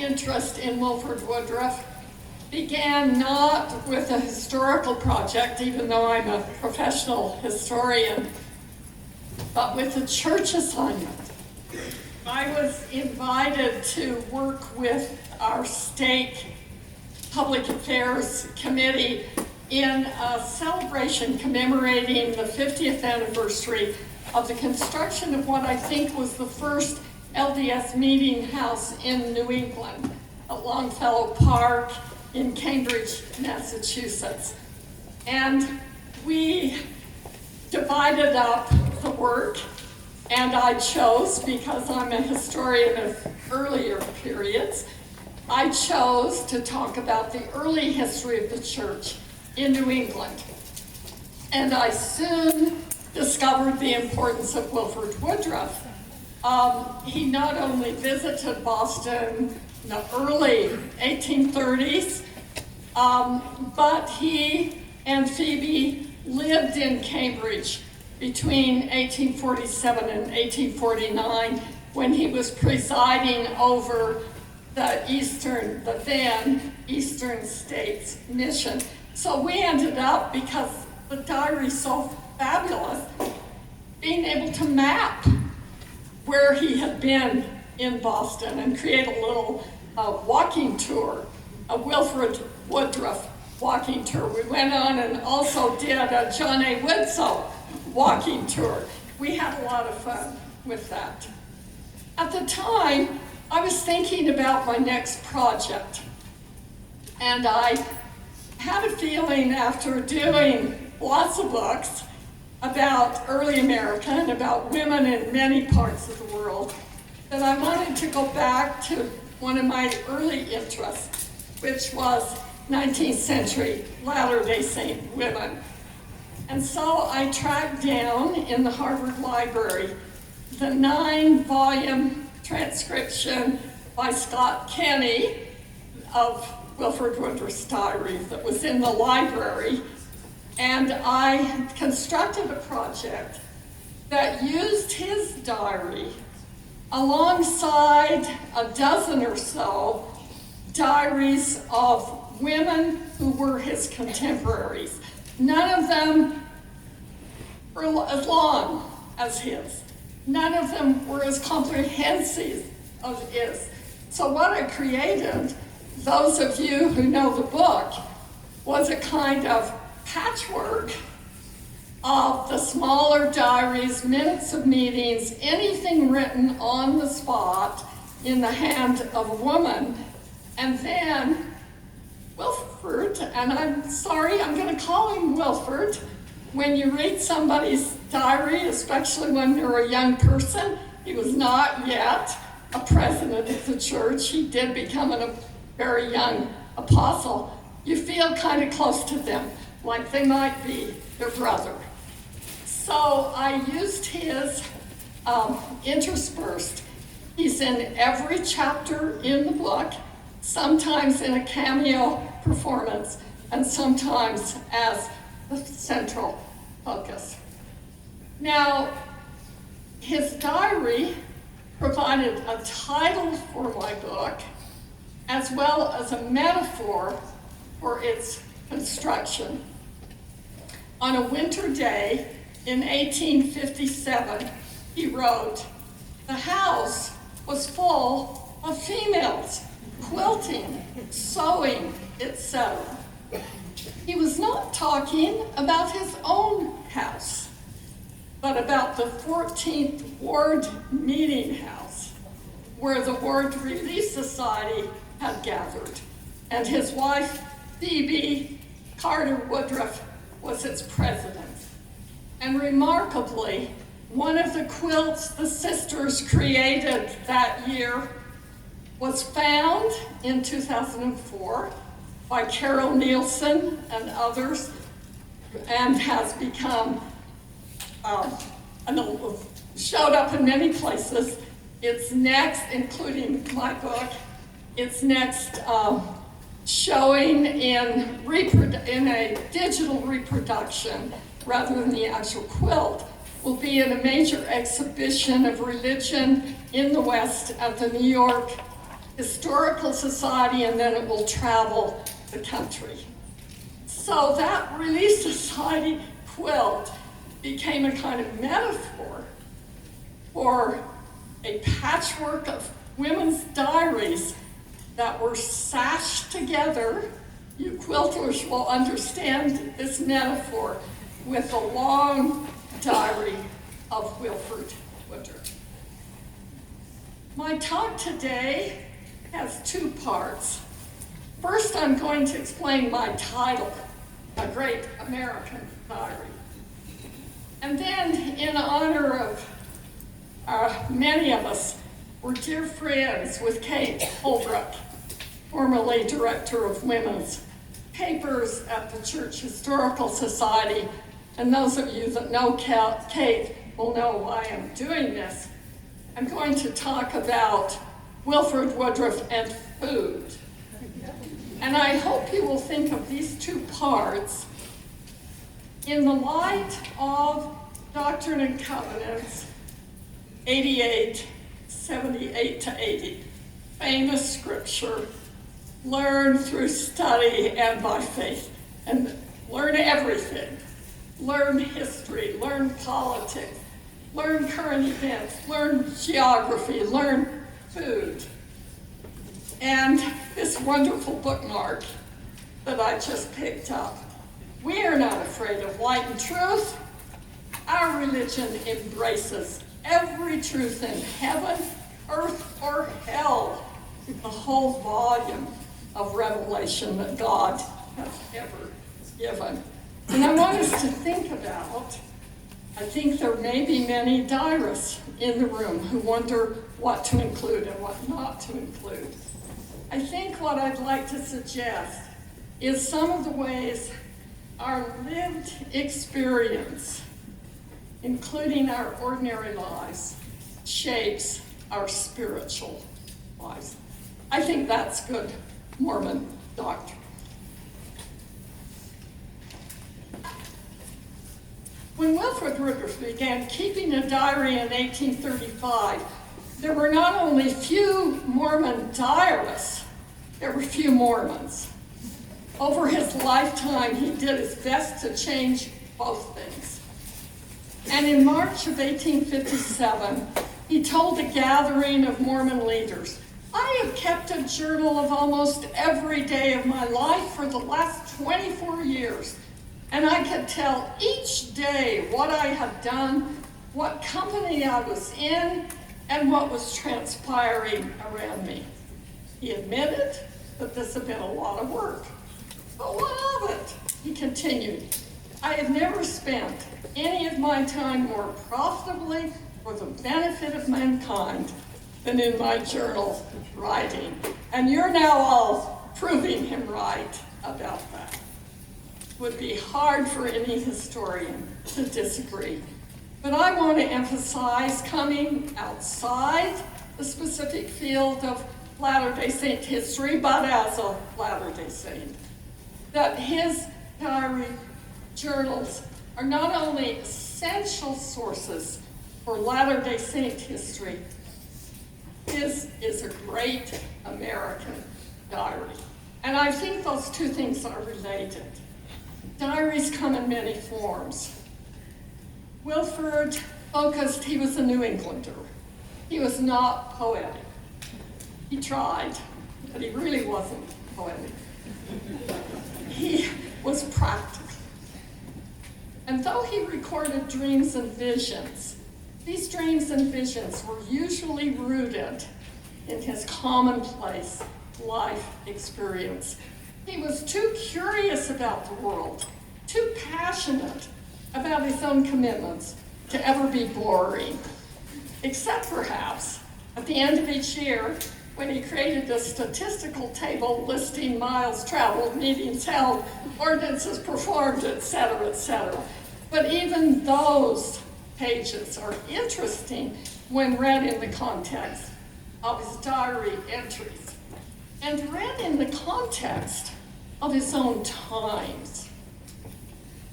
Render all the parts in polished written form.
interest in Wilford Woodruff began not with a historical project, even though I'm a professional historian, but with a church assignment. I was invited to work with our state public affairs committee in a celebration commemorating the 50th anniversary of the construction of what I think was the first LDS meeting house in New England, at Longfellow Park in Cambridge, Massachusetts. And we divided up the work, and I chose, because I'm a historian of earlier periods, I chose to talk about the early history of the church in New England. And I soon discovered the importance of Wilford Woodruff. He not only visited Boston in the early 1830s, but he and Phoebe lived in Cambridge between 1847 and 1849 when he was presiding over the then Eastern States Mission. So we ended up, because the diary's so fabulous, being able to map where he had been in Boston and create a little walking tour, a Wilford Woodruff walking tour. We went on and also did a John A. Widtsoe walking tour. We had a lot of fun with that. At the time, I was thinking about my next project, and I had a feeling after doing lots of books about early America and about women in many parts of the world that I wanted to go back to one of my early interests, which was 19th century Latter-day Saint women. And so I tracked down in the Harvard Library the 9-volume transcription by Scott Kenny of Wilford Woodruff's diary that was in the library, and I constructed a project that used his diary alongside a dozen or so diaries of women who were his contemporaries. None of them were as long as his. None of them were as comprehensive as his. So what I created, those of you who know the book, was a kind of patchwork of the smaller diaries, minutes of meetings, anything written on the spot in the hand of a woman. And then Wilford, and I'm sorry, I'm going to call him Wilford. When you read somebody's diary, especially when they're a young person, he was not yet a president of the church. He did become a very young apostle. You feel kind of close to them, like they might be their brother. So I used his interspersed. He's in every chapter in the book, sometimes in a cameo performance, and sometimes as the central focus. Now, his diary provided a title for my book, as well as a metaphor for its construction. On a winter day in 1857, he wrote, "The house was full of females, quilting, sewing, etc." He was not talking about his own house, but about the 14th Ward Meeting House, where the Ward Relief Society had gathered, and his wife, Phoebe Carter Woodruff, was its president. And remarkably, one of the quilts the sisters created that year was found in 2004 by Carol Nielsen and others, and has become, showed up in many places. It's next, including my book, it's next showing in a digital reproduction rather than the actual quilt, will be in a major exhibition of religion in the West at the New York Historical Society, and then it will travel the country. So that Relief Society quilt became a kind of metaphor for a patchwork of women's diaries that were sashed together. You quilters will understand this metaphor with the long diary of Wilford Woodruff. My talk today has two parts. First, I'm going to explain my title, A Great American Diary. And then, in honor of many of us, we're dear friends with Kate Ulrich, formerly director of women's papers at the Church Historical Society. And those of you that know Kate will know why I'm doing this. I'm going to talk about Wilford Woodruff and food. And I hope you will think of these two parts in the light of Doctrine and Covenants 88, 78 to 80. Famous scripture, learn through study and by faith. And learn everything. Learn history, learn politics, learn current events, learn geography, learn food. And this wonderful bookmark that I just picked up. We are not afraid of light and truth. Our religion embraces every truth in heaven, earth, or hell, the whole volume of revelation that God has ever given. And I want us to think about, I think there may be many diarists in the room who wonder what to include and what not to include. I think what I'd like to suggest is some of the ways our lived experience, including our ordinary lives, shapes our spiritual lives. I think that's good Mormon doctrine. When Wilford Woodruff began keeping a diary in 1835, there were not only few Mormon diarists, there were few Mormons. Over his lifetime, he did his best to change both things. And in March of 1857, he told a gathering of Mormon leaders, "I have kept a journal of almost every day of my life for the last 24 years. And I could tell each day what I had done, what company I was in, and what was transpiring around me." He admitted that this had been a lot of work. But what of it? He continued, "I have never spent any of my time more profitably for the benefit of mankind than in my journal writing." And you're now all proving him right about that. Would be hard for any historian to disagree. But I want to emphasize, coming outside the specific field of Latter-day Saint history, but as a Latter-day Saint, that his diary journals are not only essential sources for Latter-day Saint history, his is a great American diary. And I think those two things are related. Diaries come in many forms. Wilford focused, he was a New Englander. He was not poetic. He tried, but he really wasn't poetic. He was practical. And though he recorded dreams and visions, these dreams and visions were usually rooted in his commonplace life experience. He was too curious about the world, too passionate about his own commitments to ever be boring, except perhaps at the end of each year when he created a statistical table listing miles traveled, meetings held, ordinances performed, etc., etc. But even those pages are interesting when read in the context of his diary entries and read in the context of his own times.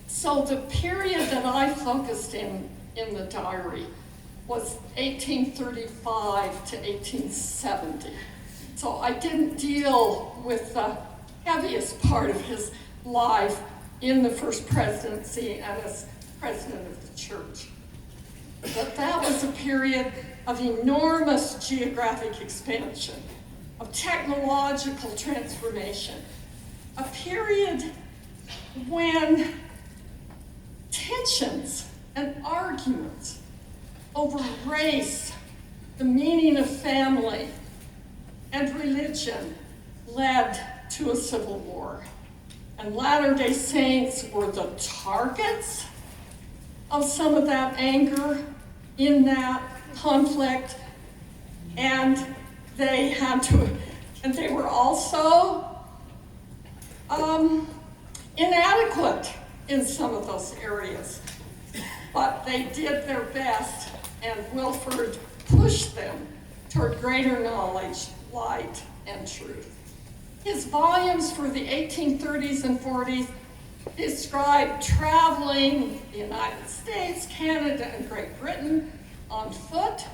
So the period that I focused in the diary was 1835 to 1870. So I didn't deal with the heaviest part of his life in the first presidency and as president of the church. But that was a period of enormous geographic expansion, of technological transformation, a period when tensions and arguments over race, the meaning of family, and religion led to a civil war. And Latter-day Saints were the targets of some of that anger in that conflict, and they were also inadequate in some of those areas. But they did their best, and Wilford pushed them toward greater knowledge, light, and truth. His volumes for the 1830s and 40s describe traveling the United States, Canada, and Great Britain on foot,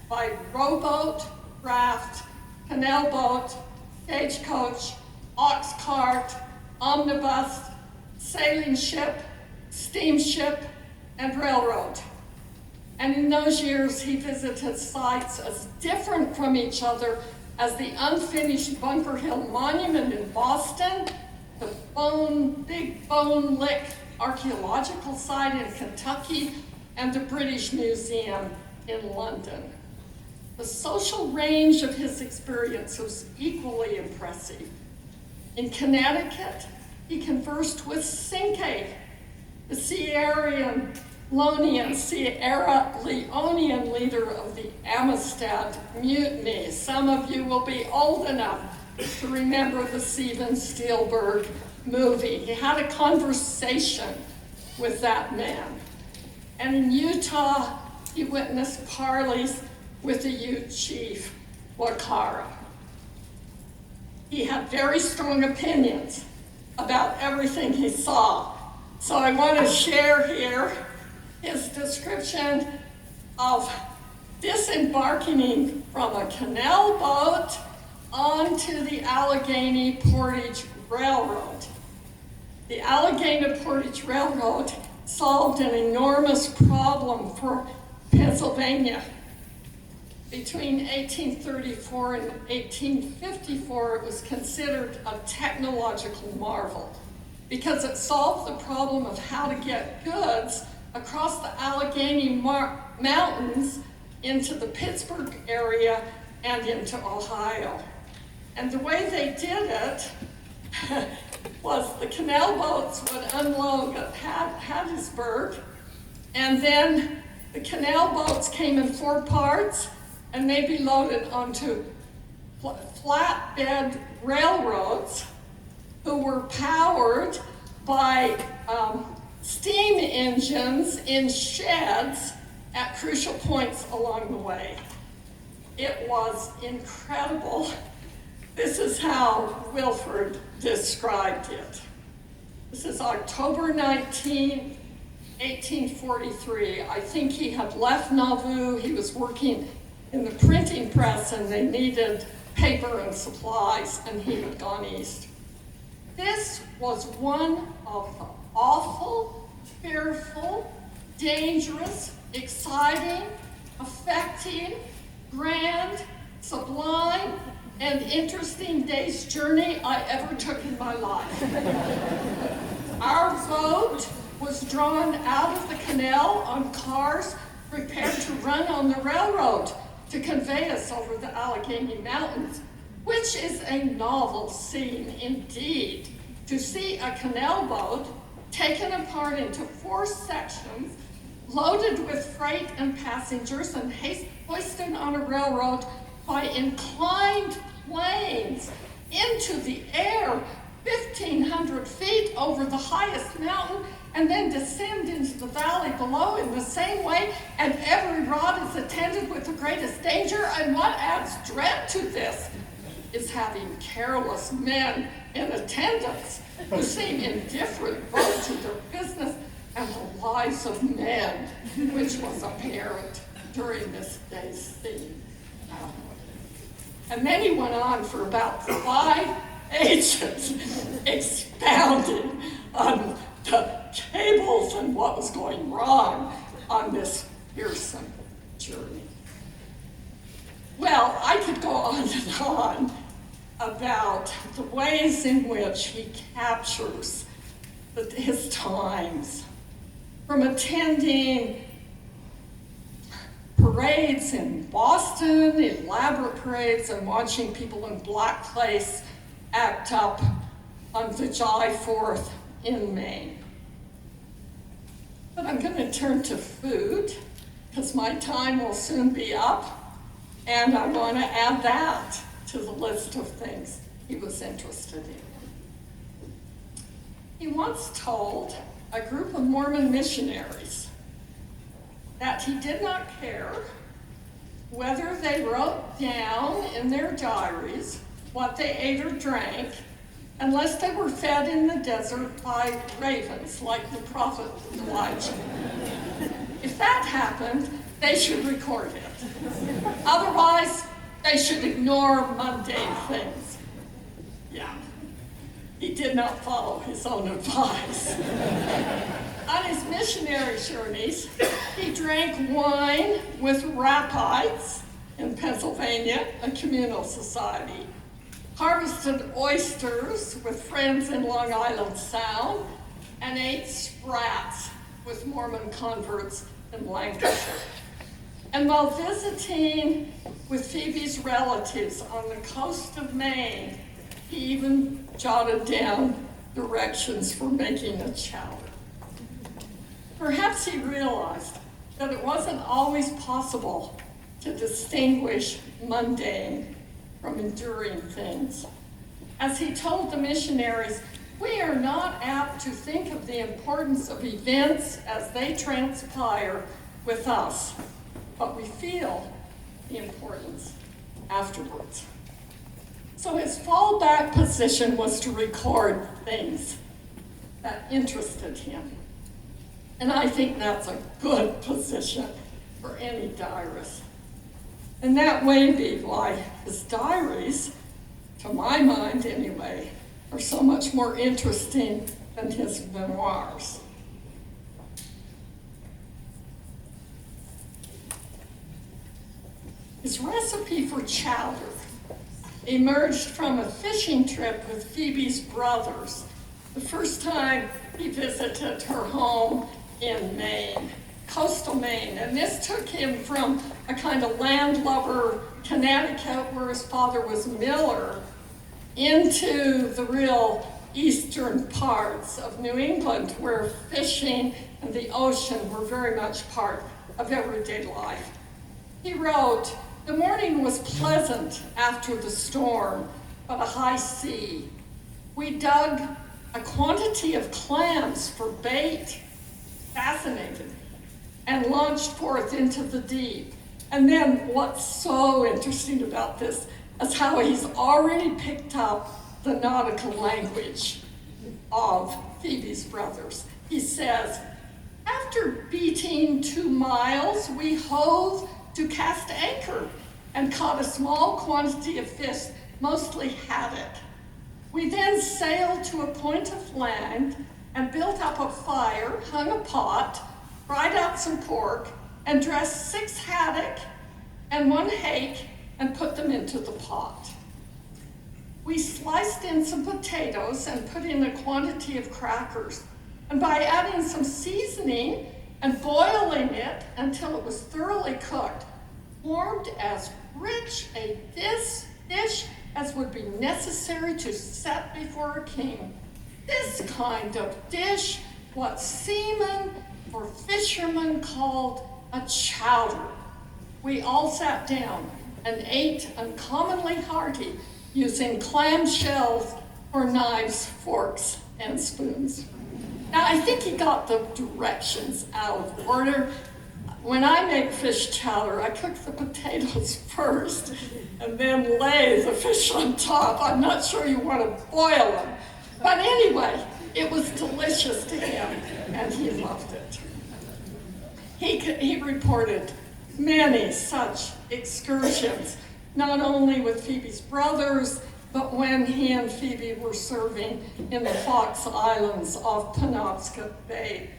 by rowboat, raft, canal boat, stagecoach, ox cart, omnibus, sailing ship, steamship, and railroad. And in those years, he visited sites as different from each other as the unfinished Bunker Hill Monument in Boston, the Big Bone Lick archaeological site in Kentucky, and the British Museum in London. The social range of his experience was equally impressive. In Connecticut, he conversed with Cinque, the Sierra Leonean leader of the Amistad Mutiny. Some of you will be old enough to remember the Steven Spielberg movie. He had a conversation with that man. And in Utah, he witnessed parleys with the Ute chief, Wakara. He had very strong opinions about everything he saw. So I want to share here his description of disembarking from a canal boat onto the Allegheny Portage Railroad. The Allegheny Portage Railroad solved an enormous problem for Pennsylvania. Between 1834 and 1854, it was considered a technological marvel because it solved the problem of how to get goods across the Allegheny Mountains into the Pittsburgh area and into Ohio. And the way they did it was the canal boats would unload at Hattiesburg, and then the canal boats came in 4 parts, and they'd be loaded onto flatbed railroads who were powered by steam engines in sheds at crucial points along the way. It was incredible. This is how Wilford described it. This is October 19, 1843. I think he had left Nauvoo. He was working in the printing press and they needed paper and supplies, and he had gone east. This was one of the awful, fearful, dangerous, exciting, affecting, grand, sublime, and interesting day's journey I ever took in my life. Our boat was drawn out of the canal on cars prepared to run on the railroad to convey us over the Allegheny Mountains, which is a novel scene indeed, to see a canal boat taken apart into 4 sections, loaded with freight and passengers, and hoisted on a railroad by inclined planes into the air 1,500 feet over the highest mountain, and then descend into the valley below in the same way, and every rod is attended with the greatest danger. And what adds dread to this is having careless men in attendance who seem indifferent both to their business and the lives of men, which was apparent during this day's scene. And then he went on for about 5 pages expounding on the cables and what was going wrong on this fearsome journey. Well, I could go on and on about the ways in which he captures his times, from attending parades in Boston, elaborate parades, and watching people in blackface act up on the July 4th in Maine. But I'm going to turn to food, because my time will soon be up, and I want to add that to the list of things he was interested in. He once told a group of Mormon missionaries that he did not care whether they wrote down in their diaries what they ate or drank, unless they were fed in the desert by ravens, like the prophet Elijah. If that happened, they should record it. Otherwise, they should ignore mundane things. Yeah, he did not follow his own advice. On his missionary journeys, he drank wine with rapides in Pennsylvania, a communal society, harvested oysters with friends in Long Island Sound, and ate sprats with Mormon converts in Lancashire. And while visiting with Phoebe's relatives on the coast of Maine, he even jotted down directions for making a chowder. Perhaps he realized that it wasn't always possible to distinguish mundane from enduring things. As he told the missionaries, we are not apt to think of the importance of events as they transpire with us, but we feel the importance afterwards. So his fallback position was to record things that interested him. And I think that's a good position for any diarist. And that may be why his diaries, to my mind anyway, are so much more interesting than his memoirs. His recipe for chowder emerged from a fishing trip with Phoebe's brothers, the first time he visited her home in Maine, coastal Maine. And this took him from a kind of landlubber Connecticut, where his father was miller, into the real eastern parts of New England, where fishing and the ocean were very much part of everyday life. He wrote, "The morning was pleasant after the storm, but a high sea. We dug a quantity of clams for bait," fascinated, "and launched forth into the deep." And then what's so interesting about this is how he's already picked up the nautical language of Phoebe's brothers. He says, "After beating 2 miles, we hove to cast anchor and caught a small quantity of fish, mostly haddock. We then sailed to a point of land and built up a fire, hung a pot, fried out some pork, and dressed 6 haddock and 1 hake and put them into the pot. We sliced in some potatoes and put in a quantity of crackers, and by adding some seasoning and boiling it until it was thoroughly cooked, formed as rich a dish as would be necessary to set before a king. This kind of dish, what seamen or fishermen called a chowder. We all sat down and ate uncommonly hearty, using clam shells for knives, forks, and spoons." Now, I think he got the directions out of order. When I make fish chowder, I cook the potatoes first and then lay the fish on top. I'm not sure you want to boil them. But anyway, it was delicious to him, and he loved it. He reported many such excursions not only with Phoebe's brothers, but when he and Phoebe were serving in the Fox Islands off Penobscot Bay.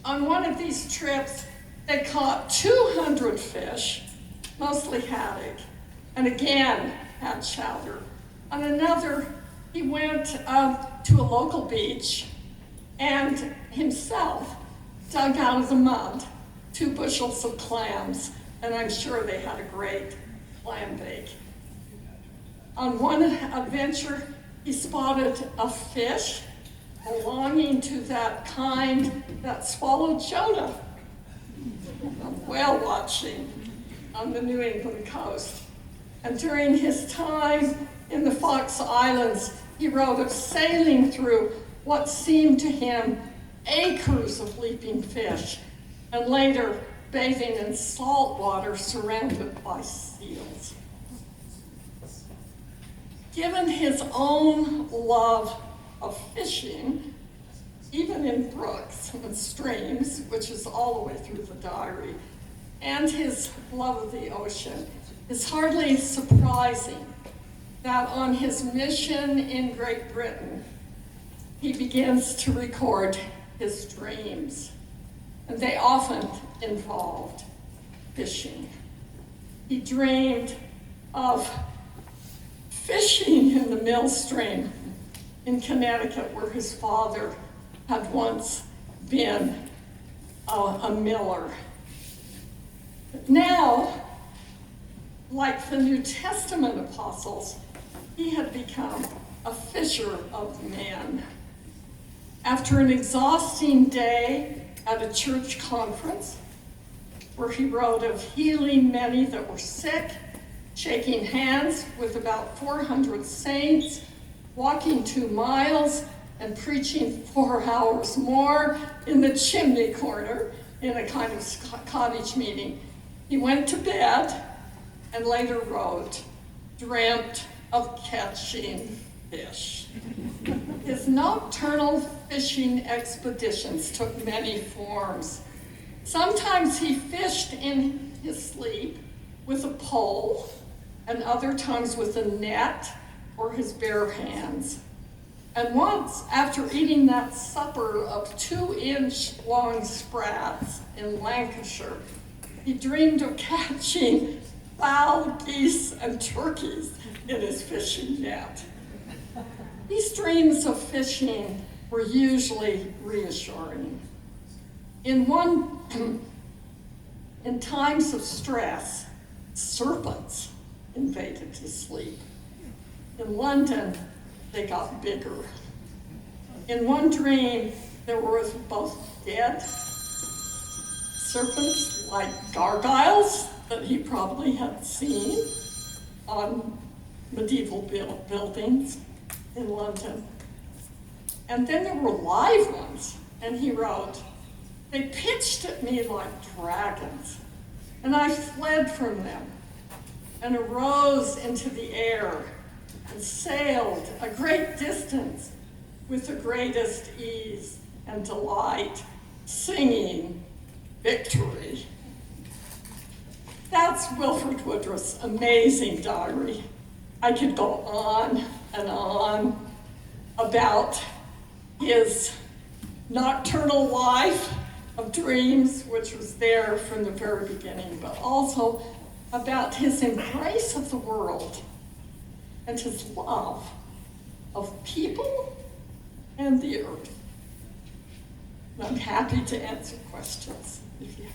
On one of these trips, they caught 200 fish, mostly haddock, and again had chowder. On another, he went to a local beach and himself dug out of the mud 2 bushels of clams, and I'm sure they had a great clam bake. On one adventure, he spotted a fish belonging to that kind that swallowed Jonah, whale watching on the New England coast. And during his time in the Fox Islands, he wrote of sailing through what seemed to him acres of leaping fish, and later bathing in salt water surrounded by seals. Given his own love of fishing, even in brooks and streams, which is all the way through the diary, and his love of the ocean, it's hardly surprising that on his mission in Great Britain, he begins to record his dreams, and they often involved fishing. He dreamed of fishing in the mill stream in Connecticut, where his father had once been a miller. But now, like the New Testament apostles, he had become a fisher of men. After an exhausting day at a church conference, where he wrote of healing many that were sick, shaking hands with about 400 saints, walking 2 miles, and preaching 4 hours more in the chimney corner in a kind of cottage meeting, he went to bed and later wrote, dreamt of catching fish. His nocturnal fishing expeditions took many forms. Sometimes he fished in his sleep with a pole, and other times with a net or his bare hands. And once, after eating that supper of 2-inch long sprats in Lancashire, he dreamed of catching fowl, geese, and turkeys in his fishing net. These dreams of fishing were usually reassuring. In times of stress, serpents invaded his sleep. In London, they got bigger. In one dream, there were both dead serpents like gargoyles that he probably had seen on medieval buildings in London. And then there were live ones, and he wrote, they pitched at me like dragons, and I fled from them and arose into the air and sailed a great distance with the greatest ease and delight, singing victory. That's Wilford Woodruff's amazing diary. I could go on and on about his nocturnal life of dreams, which was there from the very beginning, but also about his embrace of the world and his love of people and the earth. And I'm happy to answer questions if you have.